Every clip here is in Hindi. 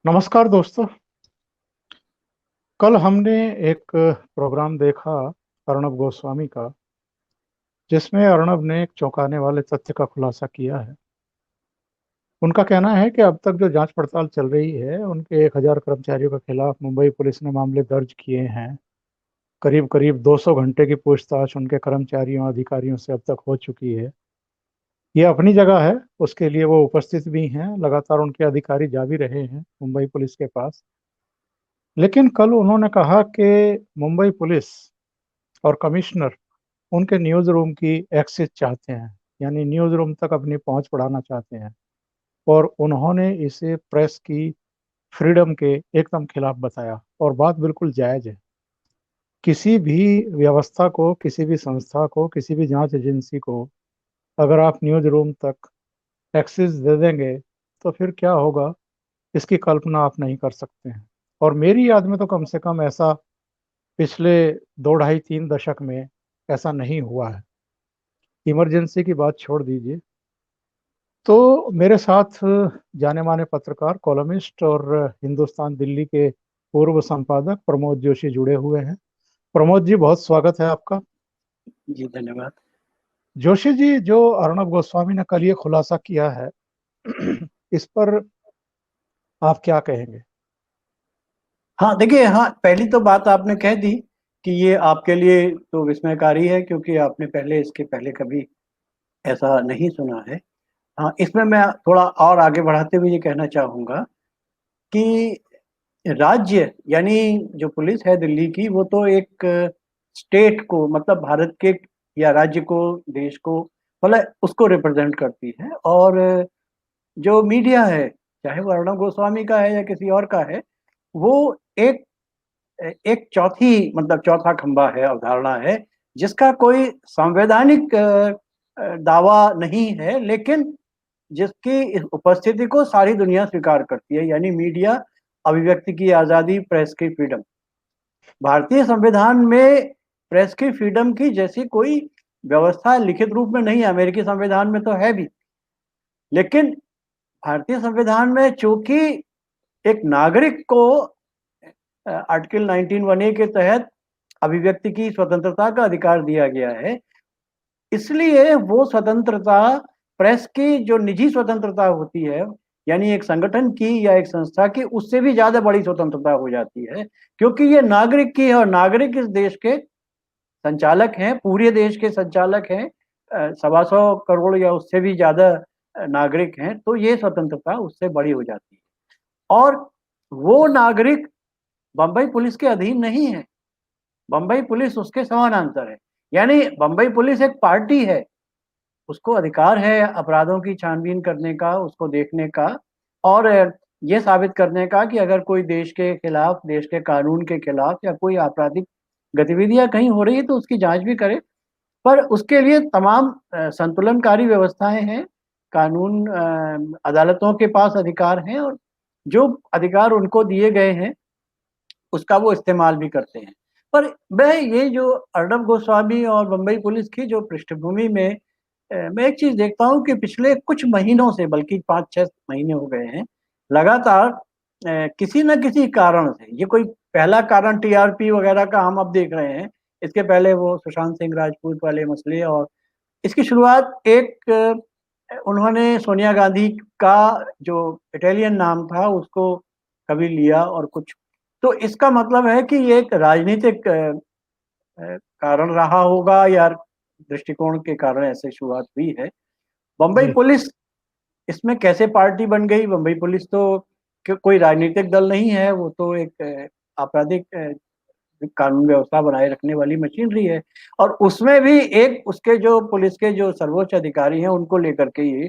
नमस्कार दोस्तों। कल हमने एक प्रोग्राम देखा अर्णब गोस्वामी का, जिसमें अर्णब ने एक चौंकाने वाले तथ्य का खुलासा किया है। उनका कहना है कि अब तक जो जांच पड़ताल चल रही है, उनके 1000 कर्मचारियों के खिलाफ मुंबई पुलिस ने मामले दर्ज किए हैं। करीब करीब 200 घंटे की पूछताछ उनके कर्मचारियों अधिकारियों से अब तक हो चुकी है। ये अपनी जगह है, उसके लिए वो उपस्थित भी हैं, लगातार उनके अधिकारी जा भी रहे हैं मुंबई पुलिस के पास। लेकिन कल उन्होंने कहा कि मुंबई पुलिस और कमिश्नर उनके न्यूज़ रूम की एक्सेस चाहते हैं, यानी न्यूज़ रूम तक अपनी पहुंच बढ़ाना चाहते हैं। और उन्होंने इसे प्रेस की फ्रीडम के एकदम खिलाफ बताया, और बात बिल्कुल जायज़ है। किसी भी व्यवस्था को, किसी भी संस्था को, किसी भी जांच एजेंसी को अगर आप न्यूज़ रूम तक एक्सेस दे देंगे, तो फिर क्या होगा, इसकी कल्पना आप नहीं कर सकते हैं। और मेरी याद में तो कम से कम ऐसा पिछले 2 ढाई 3 दशक में ऐसा नहीं हुआ है। इमरजेंसी की बात छोड़ दीजिए। तो मेरे साथ जाने माने पत्रकार, कॉलमिस्ट और हिंदुस्तान दिल्ली के पूर्व संपादक प्रमोद जोशी जुड़े हुए हैं। प्रमोद जी, बहुत स्वागत है आपका। जी धन्यवाद। जोशी जी, जो अर्णब गोस्वामी ने कल ये खुलासा किया है, इस पर आप क्या कहेंगे? हाँ देखिए, हाँ पहली तो बात आपने कह दी कि ये आपके लिए तो विस्मयकारी है, क्योंकि आपने इसके पहले कभी ऐसा नहीं सुना है। हाँ, इसमें मैं थोड़ा और आगे बढ़ाते हुए ये कहना चाहूँगा कि राज्य यानी जो पुलिस है दिल्ली की, वो तो एक स्टेट को, मतलब भारत के या राज्य को, देश को, मतलब उसको रिप्रेजेंट करती है। और जो मीडिया है, चाहे वो अर्णब गोस्वामी का है या किसी और का है, वो एक एक चौथी, मतलब चौथा खंभा है, अवधारणा है, जिसका कोई संवैधानिक दावा नहीं है, लेकिन जिसकी इस उपस्थिति को सारी दुनिया स्वीकार करती है, यानी मीडिया, अभिव्यक्ति की आजादी, प्रेस की फ्रीडम। भारतीय संविधान में प्रेस की फ्रीडम की जैसी कोई व्यवस्था लिखित रूप में नहीं है। अमेरिकी संविधान में तो है भी, लेकिन भारतीय संविधान में चूंकि एक नागरिक को आर्टिकल 19(1)(a) के तहत अभिव्यक्ति की स्वतंत्रता का अधिकार दिया गया है, इसलिए वो स्वतंत्रता, प्रेस की जो निजी स्वतंत्रता होती है, यानी एक संगठन की या एक संस्था की, उससे भी ज्यादा बड़ी स्वतंत्रता हो जाती है, क्योंकि ये नागरिक की है, और नागरिक इस देश के संचालक हैं, पूरे देश के संचालक हैं। 125 करोड़ या उससे भी ज्यादा नागरिक हैं, तो ये स्वतंत्रता उससे बड़ी हो जाती है। और वो नागरिक बम्बई पुलिस के अधीन नहीं है, बम्बई पुलिस उसके समानांतर है। यानी बम्बई पुलिस एक पार्टी है, उसको अधिकार है अपराधों की छानबीन करने का, उसको देखने का, और ये साबित करने का कि अगर कोई देश के खिलाफ, देश के कानून के खिलाफ या कोई आपराधिक गतिविधियां कहीं हो रही है तो उसकी जांच भी करे। पर उसके लिए तमाम संतुलनकारी व्यवस्थाएं हैं, कानून, अदालतों के पास अधिकार हैं, और जो अधिकार उनको दिए गए हैं उसका वो इस्तेमाल भी करते हैं। पर मैं ये जो अर्णब गोस्वामी और बम्बई पुलिस की जो पृष्ठभूमि में मैं एक चीज देखता हूँ कि पिछले कुछ महीनों से, बल्कि 5-6 महीने हो गए हैं, लगातार किसी न किसी कारण से, ये कोई पहला कारण टीआरपी वगैरह का हम अब देख रहे हैं, इसके पहले वो सुशांत सिंह राजपूत वाले मसले, और इसकी शुरुआत एक उन्होंने सोनिया गांधी का जो इटालियन नाम था उसको कभी लिया, और कुछ, तो इसका मतलब है कि ये एक राजनीतिक कारण रहा होगा, या दृष्टिकोण के कारण ऐसे शुरुआत हुई है। बम्बई जी। पुलिस इसमें कैसे पार्टी बन गई? बम्बई पुलिस तो कोई राजनीतिक दल नहीं है, वो तो एक आपराधिक कानून व्यवस्था बनाए रखने वाली मशीनरी है, और उसमें भी एक उसके जो पुलिस के जो सर्वोच्च अधिकारी हैं उनको लेकर के ये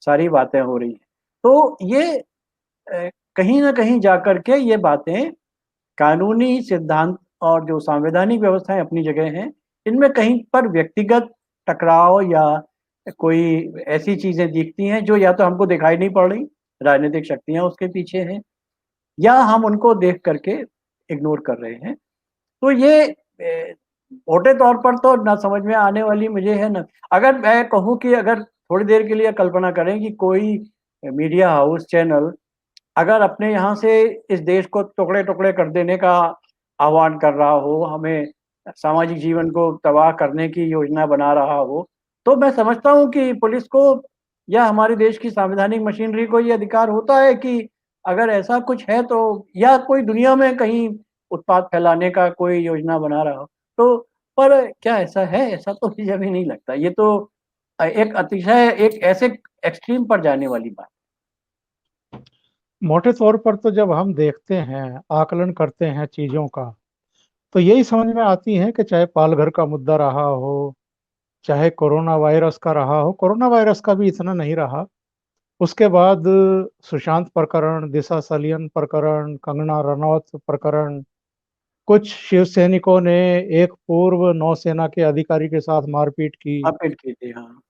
सारी बातें हो रही हैं। तो ये कहीं न कहीं जाकर के ये बातें कानूनी सिद्धांत और जो संवैधानिक व्यवस्थाएं अपनी जगह हैं, इनमें कहीं पर व्यक्तिगत टकराव या कोई ऐसी चीजें दिखती हैं जो या तो हमको दिखाई नहीं पड़ रही, राजनीतिक शक्तियां उसके पीछे हैं, या हम उनको देख करके इग्नोर कर रहे हैं। तो ये मोटे तौर पर तो ना समझ में आने वाली मुझे है ना। अगर मैं कहूँ कि अगर थोड़ी देर के लिए कल्पना करें कि कोई मीडिया हाउस, चैनल अगर अपने यहाँ से इस देश को टुकड़े टुकड़े कर देने का आह्वान कर रहा हो, हमें सामाजिक जीवन को तबाह करने की योजना बना रहा हो, तो मैं समझता हूँ कि पुलिस को या हमारे देश की संवैधानिक मशीनरी को ये अधिकार होता है कि अगर ऐसा कुछ है तो, या कोई दुनिया में कहीं उत्पात फैलाने का कोई योजना बना रहा हो तो, पर क्या ऐसा है? ऐसा तो मुझे अभी नहीं लगता। ये तो एक अतिशय एक ऐसे एक्सट्रीम पर जाने वाली बात। मोटे तौर पर तो जब हम देखते हैं, आकलन करते हैं चीजों का, तो यही समझ में आती है कि चाहे पालघर का मुद्दा रहा हो, चाहे कोरोना वायरस का रहा हो। कोरोना वायरस का भी इतना नहीं रहा। उसके बाद सुशांत प्रकरण, दिशा सलियन प्रकरण, कंगना रनौत प्रकरण, कुछ शिव सैनिकों ने एक पूर्व नौसेना के अधिकारी के साथ मारपीट की। अपील की थी, हाँ।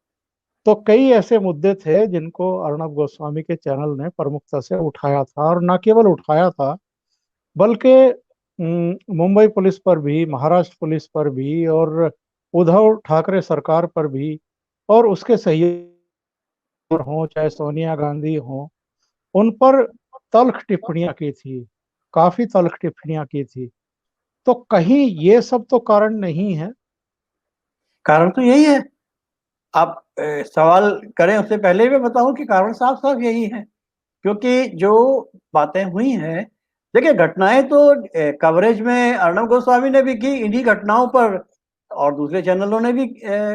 तो कई ऐसे मुद्दे थे जिनको अर्णब गोस्वामी के चैनल ने प्रमुखता से उठाया था, और न केवल उठाया था बल्कि मुंबई पुलिस पर भी, महाराष्ट्र पुलिस पर भी, और उद्धव ठाकरे सरकार पर भी, और उसके सहयोगी हों चाहे सोनिया गांधी हों, उन पर तल्ख टिप्पणियां की थी, काफी तल्ख टिप्पणियां की थी। तो कहीं ये सब तो कारण नहीं है। कारण तो यही है। आप सवाल करें उससे पहले मैं बताऊं कि कारण साफ साफ यही है। क्योंकि जो बातें हुई हैं, देखिए घटनाएं तो कवरेज में अर्णव गोस्वामी ने भी की इन्हीं घटनाओं पर, और दूसरे चैनलों ने भी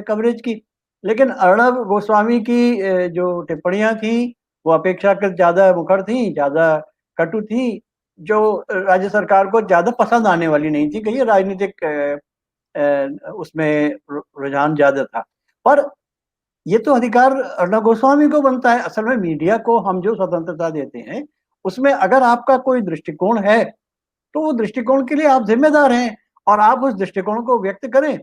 कवरेज की। लेकिन अर्णव गोस्वामी की जो टिप्पणियां थी वो अपेक्षाकृत ज्यादा मुखर थी, ज्यादा कटु थी, जो राज्य सरकार को ज्यादा पसंद आने वाली नहीं थी। कहिए राजनीतिक उसमें रुझान ज्यादा था। पर ये तो अधिकार अर्णव गोस्वामी को बनता है। असल में मीडिया को हम जो स्वतंत्रता देते हैं, उसमें अगर आपका कोई दृष्टिकोण है तो वो दृष्टिकोण के लिए आप जिम्मेदार हैं, और आप उस दृष्टिकोण को व्यक्त करें।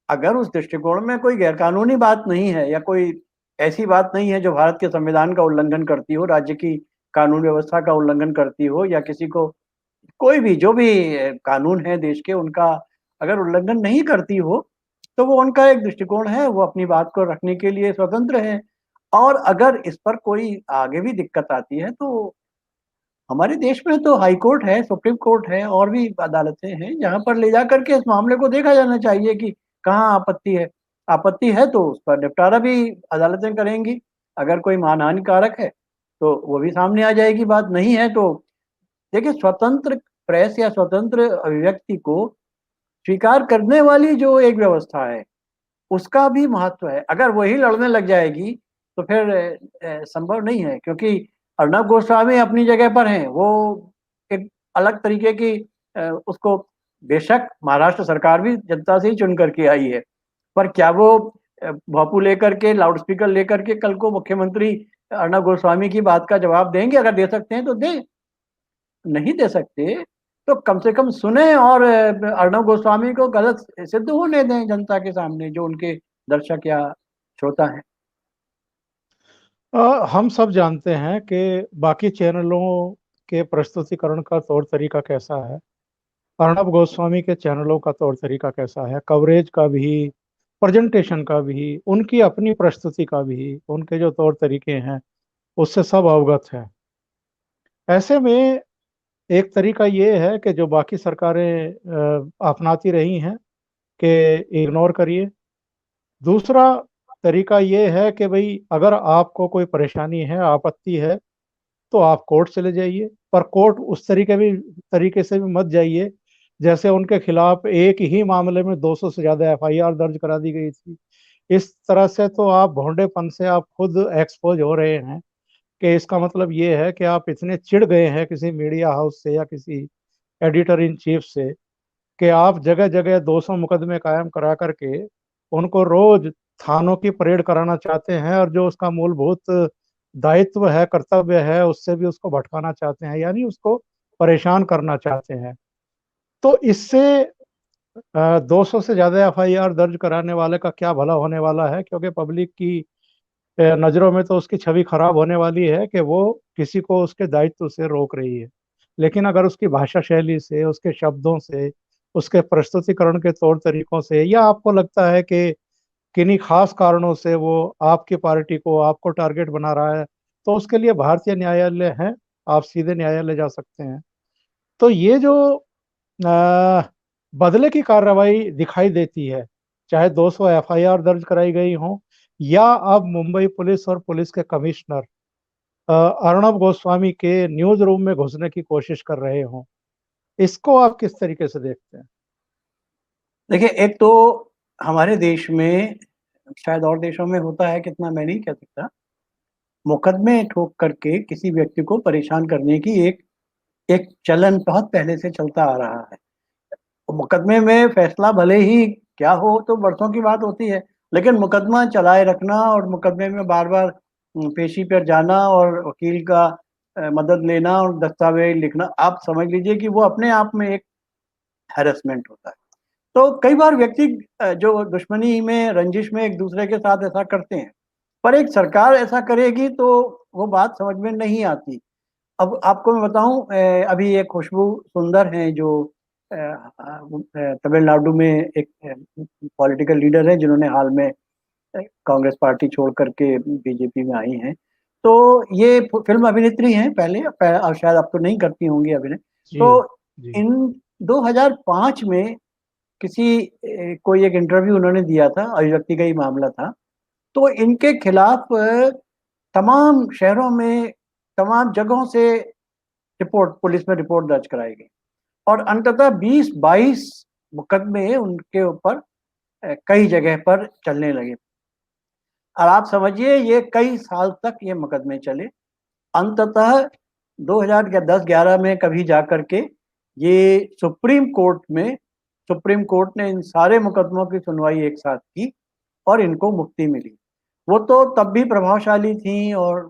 अगर उस दृष्टिकोण में कोई गैरकानूनी बात नहीं है, या कोई ऐसी बात नहीं है जो भारत के संविधान का उल्लंघन करती हो, राज्य की कानून व्यवस्था का उल्लंघन करती हो, या किसी को कोई भी जो भी कानून है देश के उनका अगर उल्लंघन नहीं करती हो, तो वो उनका एक दृष्टिकोण है, वो अपनी बात को रखने के लिए स्वतंत्र है। और अगर इस पर कोई आगे भी दिक्कत आती है तो हमारे देश में तो हाई कोर्ट है, सुप्रीम कोर्ट है, और भी अदालतें हैं जहां पर ले जाकर के इस मामले को देखा जाना चाहिए कि कहाँ आपत्ति है। आपत्ति है तो उस पर निपटारा भी अदालतें करेंगी। अगर कोई मानहानि कारक है तो वो भी सामने आ जाएगी। बात नहीं है तो देखिए, स्वतंत्र प्रेस या स्वतंत्र अभिव्यक्ति को स्वीकार करने वाली जो एक व्यवस्था है, उसका भी महत्व है। अगर वही लड़ने लग जाएगी तो फिर संभव नहीं है। क्योंकि अर्णब गोस्वामी अपनी जगह पर हैं, वो एक अलग तरीके की उसको, बेशक महाराष्ट्र सरकार भी जनता से ही चुन करके आई है, पर क्या वो भोंपू लेकर के, लाउड स्पीकर लेकर के कल को मुख्यमंत्री अर्णब गोस्वामी की बात का जवाब देंगे? अगर दे सकते हैं तो दें, नहीं दे सकते तो कम से कम सुने, और अर्णव गोस्वामी को गलत सिद्ध होने दें जनता के सामने, जो उनके दर्शक या श्रोता हैं। हम सब जानते हैं कि बाकी चैनलों के प्रस्तुतिकरण का तौर तरीका कैसा है, अर्णब गोस्वामी के चैनलों का तौर तरीका कैसा है, कवरेज का भी, प्रेजेंटेशन का भी, उनकी अपनी प्रस्तुति का भी, उनके जो तौर तरीके हैं उससे सब अवगत है। ऐसे में एक तरीका ये है कि जो बाकी सरकारें अपनाती रही हैं कि इग्नोर करिए। दूसरा तरीका ये है कि भाई अगर आपको कोई परेशानी है, आपत्ति है, तो आप कोर्ट चले जाइए, पर कोर्ट उस तरीके से भी मत जाइए जैसे उनके खिलाफ एक ही मामले में 200 से ज्यादा एफआईआर दर्ज करा दी गई थी। इस तरह से तो आप भोंडेपन से आप खुद एक्सपोज हो रहे हैं, कि इसका मतलब ये है कि आप इतने चिढ़ गए हैं किसी मीडिया हाउस से या किसी एडिटर इन चीफ से, कि आप जगह जगह 200 मुकदमे कायम करा करके उनको रोज थानों की परेड कराना चाहते हैं, और जो उसका मूलभूत दायित्व है, कर्तव्य है, उससे भी उसको भटकाना चाहते हैं, यानी उसको परेशान करना चाहते हैं। तो इससे 200 से ज्यादा एफआईआर दर्ज कराने वाले का क्या भला होने वाला है, क्योंकि पब्लिक की नजरों में तो उसकी छवि खराब होने वाली है कि वो किसी को उसके दायित्व से रोक रही है। लेकिन अगर उसकी भाषा शैली से, उसके शब्दों से, उसके प्रस्तुतिकरण के तौर तरीकों से, या आपको लगता है कि किन्हीं खास कारणों से वो आपकी पार्टी को, आपको टारगेट बना रहा है, तो उसके लिए भारतीय न्यायालय है, आप सीधे न्यायालय जा सकते हैं। तो ये जो अ, बदले की कार्रवाई दिखाई देती है, चाहे 200 एफआईआर दर्ज कराई गई हो, या अब मुंबई पुलिस और पुलिस के कमिश्नर अर्णब गोस्वामी के न्यूज रूम में घुसने की कोशिश कर रहे हो, इसको आप किस तरीके से देखते हैं? देखिए, एक तो हमारे देश में, शायद और देशों में होता है कितना मैं नहीं कह सकता, मुकदमे ठोक करके किसी व्यक्ति को परेशान करने की एक एक चलन बहुत पहले से चलता आ रहा है। तो मुकदमे में फैसला भले ही क्या हो तो बरसों की बात होती है, लेकिन मुकदमा चलाए रखना और मुकदमे में बार-बार पेशी पर जाना और वकील का मदद लेना और दस्तावेज लिखना, आप समझ लीजिए कि वो अपने आप में एक हैरेसमेंट होता है। तो कई बार व्यक्ति जो दुश्मनी में, रंजिश में एक-दूसरे के साथ ऐसा करते हैं, पर एक सरकार ऐसा करेगी तो वो बात समझ में नहीं आती। अब आपको मैं बताऊँ, अभी एक खुशबू सुंदर हैं जो तमिलनाडु में एक पॉलिटिकल लीडर हैं जिन्होंने हाल में कांग्रेस पार्टी छोड़ कर के बीजेपी में आई हैं। तो ये फ़िल्म अभिनेत्री हैं पहले, शायद अब तो नहीं करती होंगी अभिनय। जी। तो जी। इन 2005 में किसी कोई एक इंटरव्यू उन्होंने दिया था, अभिव्यक्ति का ही मामला था। तो इनके खिलाफ तमाम शहरों में, तमाम जगहों से रिपोर्ट, पुलिस में रिपोर्ट दर्ज कराई गई और अंततः 20-22 मुकदमे उनके ऊपर कई जगह पर चलने लगे। अब आप समझिए ये कई साल तक ये मुकदमे चले। अंततः 2010-11 में कभी जाकर के ये सुप्रीम कोर्ट ने इन सारे मुकदमों की सुनवाई एक साथ की और इनको मुक्ति मिली। वो तो तब भी प्रभावशाली थीं और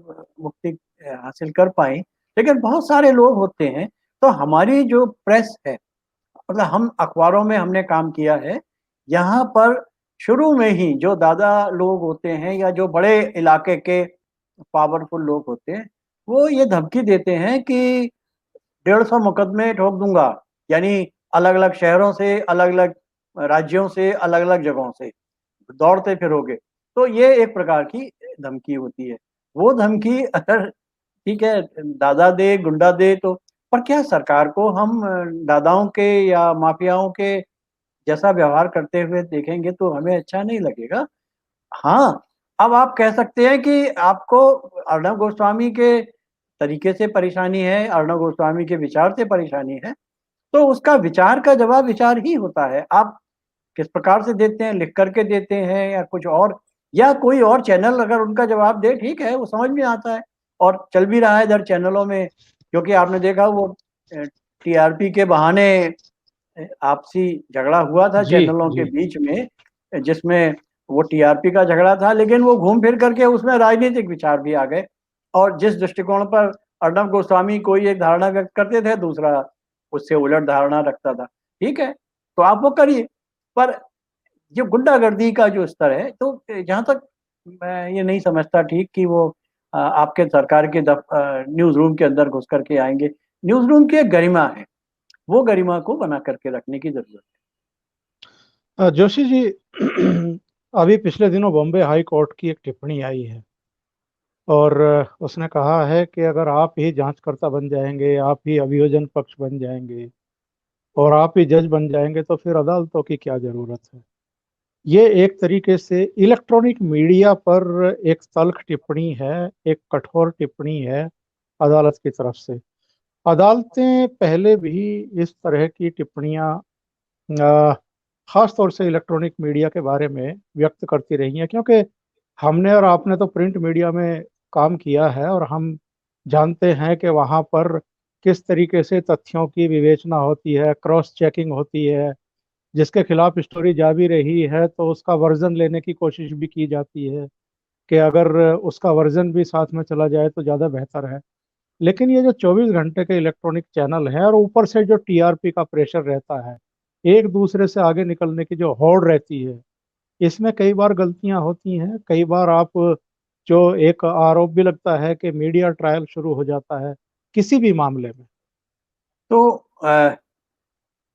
मुक्ति हासिल कर पाईं, लेकिन बहुत सारे लोग होते हैं, तो हमारी जो प्रेस है, मतलब हम अखबारों में हमने काम किया है, यहाँ पर शुरू में ही जो दादा लोग होते हैं या जो बड़े इलाके के पावरफुल लोग होते हैं, वो ये धमकी देते हैं कि 150 मुकदमे ठोक दूँगा, यानी अलग-अलग शहरों से, अलग-अलग राज्यों से, अलग-अलग जगहों से दौड़ते फिरोगे। तो ये एक प्रकार की धमकी होती है। वो धमकी अगर ठीक है, दादा दे, गुंडा दे तो, पर क्या सरकार को हम दादाओं के या माफियाओं के जैसा व्यवहार करते हुए देखेंगे तो हमें अच्छा नहीं लगेगा। हाँ, अब आप कह सकते हैं कि आपको अर्णब गोस्वामी के तरीके से परेशानी है, अर्णब गोस्वामी के विचार से परेशानी है, तो उसका विचार का जवाब विचार ही होता है। आप किस प्रकार से देते हैं, लिख कर के देते हैं या कुछ और, या कोई और चैनल अगर उनका जवाब दे, ठीक है, वो समझ में आता है और चल भी रहा है इधर चैनलों में, क्योंकि आपने देखा वो टीआरपी के बहाने आपसी झगड़ा हुआ था जी। चैनलों के जी। बीच में, जिसमें वो टीआरपी का झगड़ा था, लेकिन वो घूम फिर करके उसमें राजनीतिक विचार भी आ गए और जिस दृष्टिकोण पर अर्णब गोस्वामी कोई एक धारणा व्यक्त करते थे, दूसरा उससे उलट धारणा रखता था। ठीक है, तो आप वो करिए, पर जो गुंडागर्दी का जो स्तर है, तो जहाँ तक मैं ये नहीं समझता ठीक कि वो आपके सरकार के न्यूज़ रूम के अंदर घुस कर के आएँगे। न्यूज़ रूम की एक गरिमा है, वो गरिमा को बना करके रखने की ज़रूरत है। जोशी जी, अभी पिछले दिनों बॉम्बे हाई कोर्ट की एक टिप्पणी आई है, और उसने कहा है कि अगर आप ही जांचकर्ता बन जाएंगे, आप ही अभियोजन पक्ष बन जाएंगे और आप ही जज बन जाएंगे, तो फिर अदालतों की क्या जरूरत है। ये एक तरीके से इलेक्ट्रॉनिक मीडिया पर एक तल्ख टिप्पणी है, एक कठोर टिप्पणी है अदालत की तरफ से। अदालतें पहले भी इस तरह की टिप्पणियां खास तौर से इलेक्ट्रॉनिक मीडिया के बारे में व्यक्त करती रही हैं, क्योंकि हमने और आपने तो प्रिंट मीडिया में काम किया है और हम जानते हैं कि वहाँ पर किस तरीके से तथ्यों की विवेचना होती है, क्रॉस चेकिंग होती है। जिसके खिलाफ स्टोरी जा भी रही है तो उसका वर्जन लेने की कोशिश भी की जाती है कि अगर उसका वर्जन भी साथ में चला जाए तो ज़्यादा बेहतर है। लेकिन ये जो 24 घंटे के इलेक्ट्रॉनिक चैनल है और ऊपर से जो टीआरपी का प्रेशर रहता है, एक दूसरे से आगे निकलने की जो होड़ रहती है, इसमें कई बार गलतियां होती हैं। कई बार आप जो एक आरोप भी लगता है कि मीडिया ट्रायल शुरू हो जाता है किसी भी मामले में। तो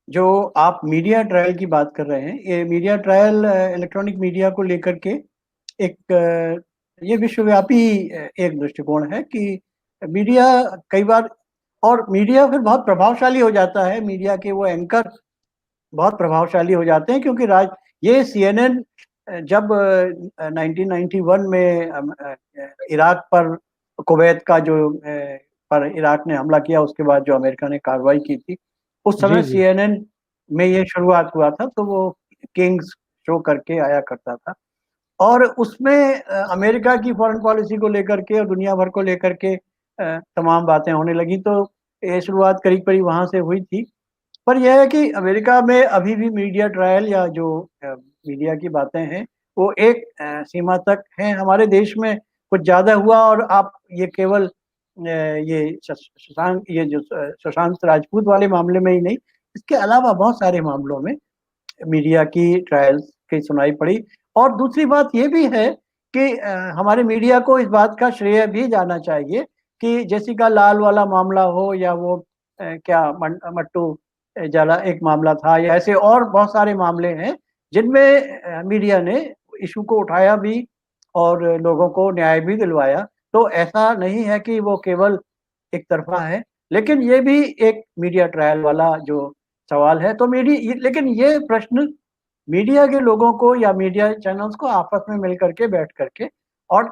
जो आप मीडिया ट्रायल की बात कर रहे हैं, ये मीडिया ट्रायल इलेक्ट्रॉनिक मीडिया को लेकर के एक ये विश्वव्यापी एक दृष्टिकोण है कि मीडिया कई बार, और मीडिया फिर बहुत प्रभावशाली हो जाता है, मीडिया के वो एंकर बहुत प्रभावशाली हो जाते हैं, क्योंकि ये सीएनएन जब 1991 में इराक पर, कुवैत का जो पर इराक ने हमला किया, उसके बाद जो अमेरिका ने कार्रवाई की थी, उस जी समय जी। सीएनएन में ये शुरुआत हुआ था, तो वो किंग्स शो करके आया करता था, और उसमें अमेरिका की फॉरेन पॉलिसी को लेकर के और दुनिया भर को लेकर के तमाम बातें होने लगी, तो ये शुरुआत करीब करीब वहां से हुई थी। पर यह है कि अमेरिका में अभी भी मीडिया ट्रायल या जो मीडिया की बातें हैं, वो एक सीमा तक हैं। हमारे देश में कुछ ज़्यादा हुआ, और आप ये केवल ये सुशांत, ये जो सुशांत राजपूत वाले मामले में ही नहीं, इसके अलावा बहुत सारे मामलों में मीडिया की ट्रायल्स की सुनाई पड़ी। और दूसरी बात ये भी है कि हमारे मीडिया को इस बात का श्रेय भी जाना चाहिए कि जेसिका लाल वाला मामला हो, या वो क्या मट्टू जाला एक मामला था, या ऐसे और बहुत सारे मामले हैं जिनमें मीडिया ने इशू को उठाया भी और लोगों को न्याय भी दिलवाया। तो ऐसा नहीं है कि वो केवल एक तरफा है, लेकिन ये भी एक मीडिया ट्रायल वाला जो सवाल है। तो लेकिन ये प्रश्न मीडिया के लोगों को या मीडिया चैनल्स को आपस में मिल करके बैठ करके, और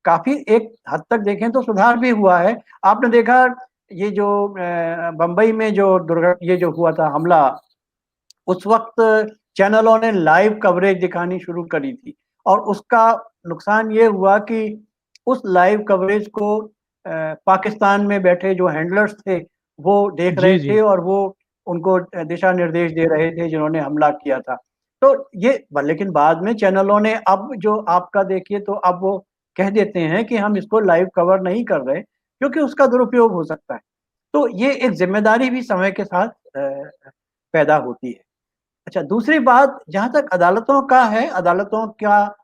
काफ़ी एक हद तक देखें तो सुधार भी हुआ है। आपने देखा ये जो बम्बई में जो ये जो हुआ था हमला, उस वक़्त चैनलों ने लाइव कवरेज दिखानी शुरू करी थी, और उसका नुकसान ये हुआ कि उस लाइव कवरेज को पाकिस्तान में बैठे जो हैंडलर्स थे, वो देख रहे जी जी। थे, और वो उनको दिशा निर्देश दे रहे थे जिन्होंने हमला किया था। तो लेकिन बाद में चैनलों ने अब जो आपका देखिए, तो अब वो कह देते हैं कि हम इसको लाइव कवर नहीं कर रहे, क्योंकि उसका दुरुपयोग हो सकता है। तो ये एक ज़िम्मेदारी भी समय के साथ पैदा होती है। अच्छा, दूसरी बात जहाँ तक अदालतों का है, अदालतों का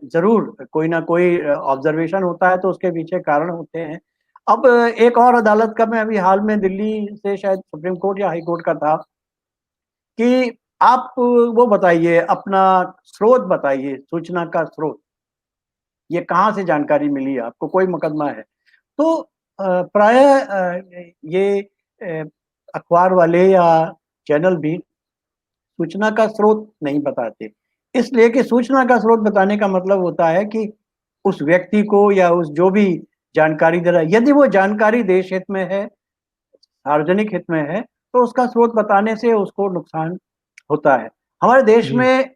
ज़रूर कोई ना कोई ऑब्ज़र्वेशन होता है, तो उसके पीछे कारण होते हैं। अब एक और अदालत का मैं अभी हाल में दिल्ली से, शायद सुप्रीम कोर्ट या हाई कोर्ट का था, कि आप वो बताइए, अपना स्रोत बताइए, सूचना का स्रोत। ये कहाँ से जानकारी मिली आपको, कोई मुकदमा है। तो प्रायः ये अखबार वाले या चैनल भी सूचना का स्रोत नहीं बताते। इसलिए कि सूचना का स्रोत बताने का मतलब होता है कि उस व्यक्ति को या उस जो भी जानकारी दे रहा है, यदि वो जानकारी देश हित में है, सार्वजनिक हित में है, तो उसका स्रोत बताने से उसको नुकसान होता है। हमारे देश जी में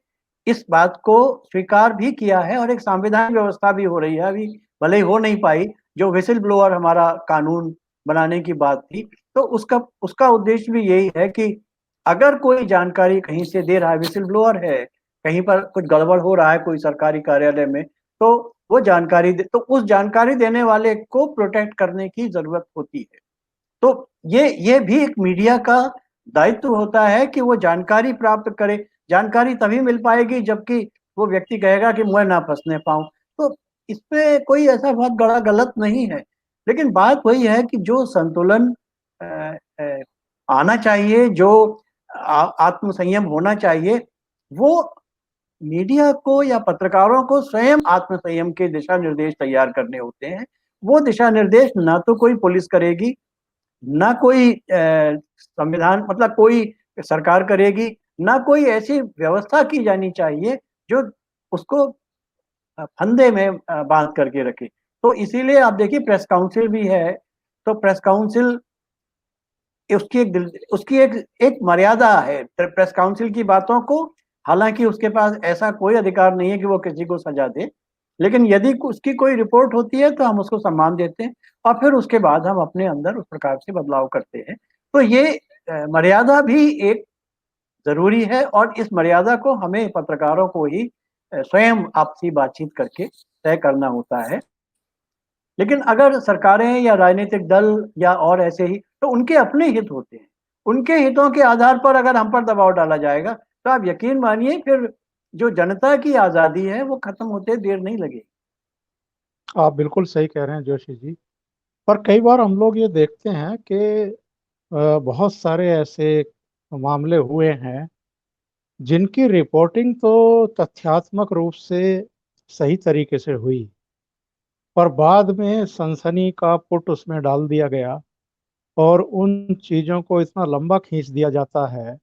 इस बात को स्वीकार भी किया है, और एक संवैधानिक व्यवस्था भी हो रही है, अभी भले ही हो नहीं पाई। जो व्हिसल ब्लोअर हमारा कानून बनाने की बात थी, तो उसका उसका उद्देश्य भी यही है कि अगर कोई जानकारी कहीं से दे रहा है, व्हिसल ब्लोअर है, कहीं पर कुछ गड़बड़ हो रहा है कोई सरकारी कार्यालय में, तो वो जानकारी तो उस जानकारी देने वाले को प्रोटेक्ट करने की ज़रूरत होती है। तो ये भी एक मीडिया का दायित्व होता है कि वो जानकारी प्राप्त करे। जानकारी तभी मिल पाएगी जबकि वो व्यक्ति कहेगा कि मैं ना फँसने पाऊँ। तो इसमें कोई ऐसा बहुत बड़ा गलत नहीं है। लेकिन बात वही है कि जो संतुलन अ अ, आना चाहिए, जो आत्म संयम होना चाहिए, वो मीडिया को या पत्रकारों को स्वयं आत्म संयम के दिशा निर्देश तैयार करने होते हैं। वो दिशा निर्देश ना तो कोई पुलिस करेगी, ना कोई संविधान, मतलब कोई सरकार करेगी, ना कोई ऐसी व्यवस्था की जानी चाहिए जो उसको फंदे में बाँध करके रखे। तो इसीलिए आप देखिए प्रेस काउंसिल भी है, तो प्रेस काउंसिल उसकी एक मर्यादा है प्रेस काउंसिल की बातों को। हालाँकि उसके पास ऐसा कोई अधिकार नहीं है कि वो किसी को सज़ा दे, लेकिन यदि उसकी कोई रिपोर्ट होती है तो हम उसको सम्मान देते हैं, और फिर उसके बाद हम अपने अंदर उस प्रकार से बदलाव करते हैं। तो ये मर्यादा भी एक ज़रूरी है, और इस मर्यादा को हमें पत्रकारों को ही स्वयं आपसी बातचीत करके तय करना होता है। लेकिन अगर सरकारें या राजनीतिक दल या और ऐसे ही, तो उनके अपने हित होते हैं। उनके हितों के आधार पर अगर हम पर दबाव डाला जाएगा, तो आप यकीन मानिए फिर जो जनता की आज़ादी है वो खत्म होते देर नहीं लगेगी। आप बिल्कुल सही कह रहे हैं जोशी जी। पर कई बार हम लोग ये देखते हैं कि बहुत सारे ऐसे मामले हुए हैं जिनकी रिपोर्टिंग तो तथ्यात्मक रूप से सही तरीके से हुई, पर बाद में सनसनी का पुट उसमें डाल दिया गया और उन चीजों को इतना लंबा खींच दिया जाता है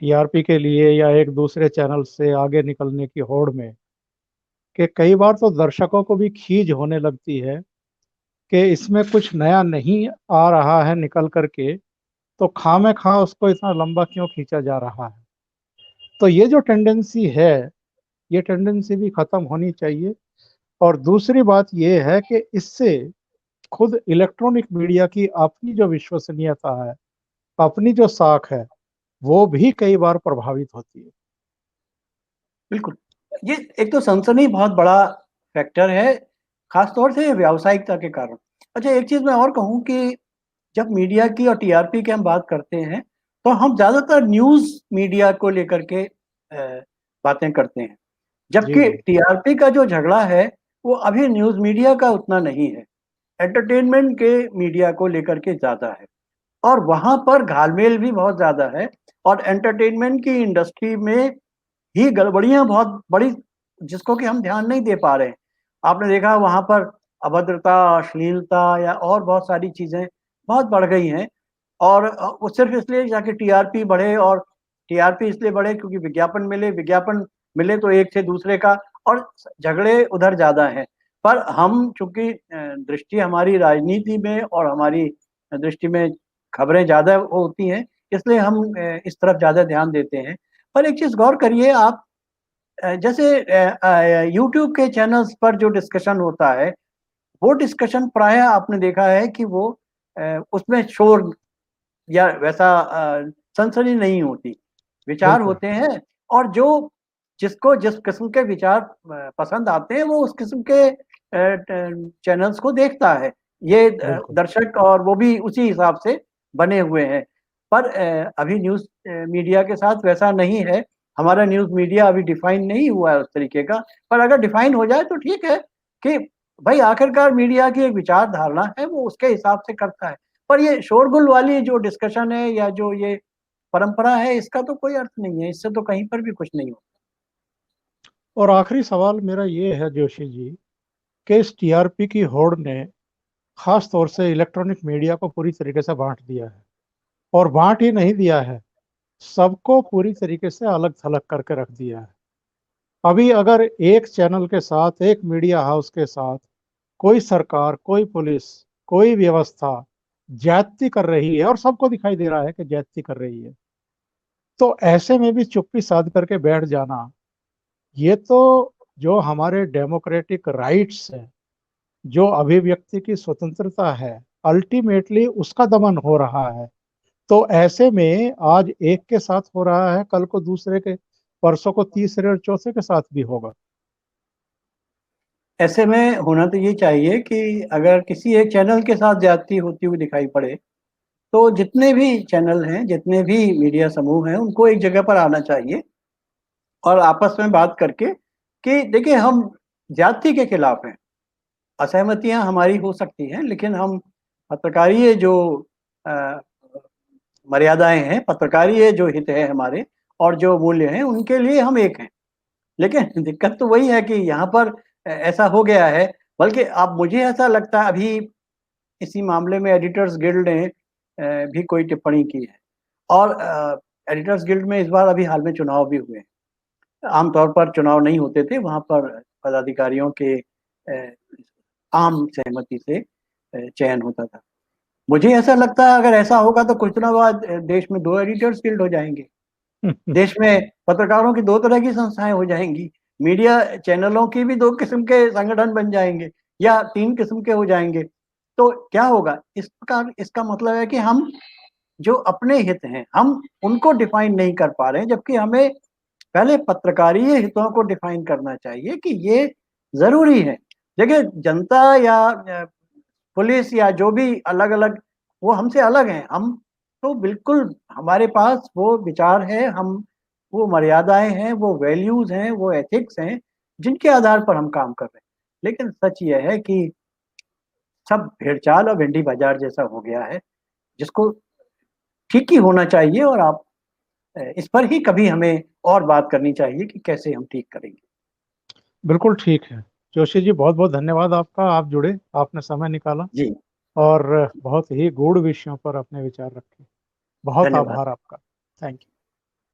टीआरपी के लिए या एक दूसरे चैनल से आगे निकलने की होड़ में, कि कई बार तो दर्शकों को भी खीज होने लगती है कि इसमें कुछ नया नहीं आ रहा है निकल करके, तो खामे खा उसको इतना लंबा क्यों खींचा जा रहा है। तो ये जो टेंडेंसी है, ये टेंडेंसी भी खत्म होनी चाहिए। और दूसरी बात ये है कि इससे खुद इलेक्ट्रॉनिक मीडिया की अपनी जो विश्वसनीयता है, अपनी जो साख है, वो भी कई बार प्रभावित होती है। बिल्कुल। ये एक तो सनसनी बहुत बड़ा फैक्टर है, खास तौर से व्यावसायिकता के कारण। अच्छा, एक चीज़ मैं और कहूँ कि जब मीडिया की और टीआरपी की हम बात करते हैं, तो हम ज़्यादातर न्यूज़ मीडिया को लेकर के बातें करते हैं। जी जबकि जी। टीआरपी का जो झगड़ा है, वो अभी न्यूज़ मीडिया का उतना नहीं है। एंटरटेनमेंट के मीडिया को लेकर के ज़्यादा है और वहाँ पर घालमेल भी बहुत ज़्यादा है और एंटरटेनमेंट की इंडस्ट्री में ही गड़बड़ियाँ बहुत बड़ी, जिसको कि हम ध्यान नहीं दे पा रहे हैं। आपने देखा वहाँ पर अभद्रता, अश्लीलता या और बहुत सारी चीज़ें बहुत बढ़ गई हैं और वो सिर्फ़ इसलिए ताकि टीआरपी बढ़े और टीआरपी इसलिए बढ़े क्योंकि विज्ञापन मिले तो एक से दूसरे का और झगड़े उधर ज़्यादा हैं। पर हम चूँकि दृष्टि हमारी राजनीति में और हमारी दृष्टि में खबरें ज़्यादा होती हैं, इसलिए हम इस तरफ ज़्यादा ध्यान देते हैं। पर एक चीज़ गौर करिए आप, जैसे यूट्यूब के चैनल्स पर जो डिस्कशन होता है, वो डिस्कशन प्रायः आपने देखा है कि वो उसमें शोर या वैसा सनसनी नहीं होती। विचार बिल्कुल होते हैं और जो जिसको जिस किस्म के विचार पसंद आते हैं, वो उस किस्म के चैनल्स को देखता है। ये बिल्कुल। दर्शक और वो भी उसी हिसाब से बने हुए हैं। पर अभी न्यूज़ मीडिया के साथ वैसा नहीं है। हमारा न्यूज़ मीडिया अभी डिफाइन नहीं हुआ है उस तरीके का। पर अगर डिफाइन हो जाए तो ठीक है कि भाई आखिरकार मीडिया की एक विचार धारणा है, वो उसके हिसाब से करता है। पर ये शोरगुल वाली जो डिस्कशन है या जो ये परंपरा है, इसका तो कोई अर्थ नहीं है, इससे तो कहीं पर भी कुछ नहीं हो। और आखिरी सवाल मेरा ये है जोशी जी, कि इस टीआरपी की होड़ ने खास तौर से इलेक्ट्रॉनिक मीडिया को पूरी तरीके से बांट दिया है। और बांट ही नहीं दिया है, सबको पूरी तरीके से अलग थलग करके रख दिया है। अभी अगर एक चैनल के साथ, एक मीडिया हाउस के साथ कोई सरकार, कोई पुलिस, कोई व्यवस्था ज्यादती कर रही है और सबको दिखाई दे रहा है कि ज्यादती कर रही है, तो ऐसे में भी चुप्पी साध करके बैठ जाना, ये तो जो हमारे डेमोक्रेटिक राइट्स है, जो अभिव्यक्ति की स्वतंत्रता है, अल्टीमेटली उसका दमन हो रहा है। तो ऐसे में आज एक के साथ हो रहा है, कल को दूसरे के, परसों को तीसरे और चौथे के साथ भी होगा। ऐसे में होना तो ये चाहिए कि अगर किसी एक चैनल के साथ ज्यादती होती हुई दिखाई पड़े, तो जितने भी चैनल हैं, जितने भी मीडिया समूह हैं, उनको एक जगह पर आना चाहिए और आपस में बात करके कि देखिए हम ज्यादती के खिलाफ हैं। असहमतियाँ हमारी हो सकती हैं, लेकिन हम पत्रकारीय जो अ, मर्यादाएँ हैं, पत्रकारीय जो हित है हमारे और जो मूल्य हैं, उनके लिए हम एक हैं। लेकिन दिक्कत तो वही है कि यहाँ पर ऐसा हो गया है, बल्कि अब मुझे ऐसा लगता है अभी इसी मामले में एडिटर्स गिल्ड ने भी कोई टिप्पणी की है और एडिटर्स गिल्ड में इस बार अभी हाल में चुनाव भी हुए हैं। आमतौर पर चुनाव नहीं होते थे, वहाँ पर पदाधिकारियों के आम सहमति से चयन होता था। मुझे ऐसा लगता है अगर ऐसा होगा तो कुछ दिनों बाद देश में 2 एडिटर्स गिल्ड हो जाएँगे। देश में पत्रकारों की 2 तरह की संस्थाएँ हो जाएँगी। मीडिया चैनलों की भी 2 किस्म के संगठन बन जाएँगे या 3 किस्म के हो जाएँगे। तो क्या होगा? इस प्रकार इसका मतलब है कि हम जो अपने हित हैं, हम उनको डिफाइन नहीं कर पा रहे हैं, जबकि हमें पहले पत्रकारीय हितों को डिफाइन करना चाहिए कि ये ज़रूरी है। देखिए जनता या पुलिस या जो भी अलग-अलग, वो हमसे अलग हैं। हम तो बिल्कुल हमारे पास वो विचार है, हम वो मर्यादाएँ हैं, वो वैल्यूज़ हैं, वो एथिक्स हैं, जिनके आधार पर हम काम कर रहे हैं। लेकिन सच ये है कि सब भेड़-चाल और भिंडी बाज़ार जैसा हो गया है, जिसको ठीक ही होना चाहिए और आप इस पर ही कभी हमें और बात करनी चाहिए कि कैसे हम ठीक करेंगे। बिल्कुल ठीक है। जोशी जी, बहुत बहुत धन्यवाद आपका। आप जुड़े, आपने समय निकाला जी, और बहुत ही गूढ़ विषयों पर अपने विचार रखे। बहुत धन्यवाद। आभार आपका। Thank you.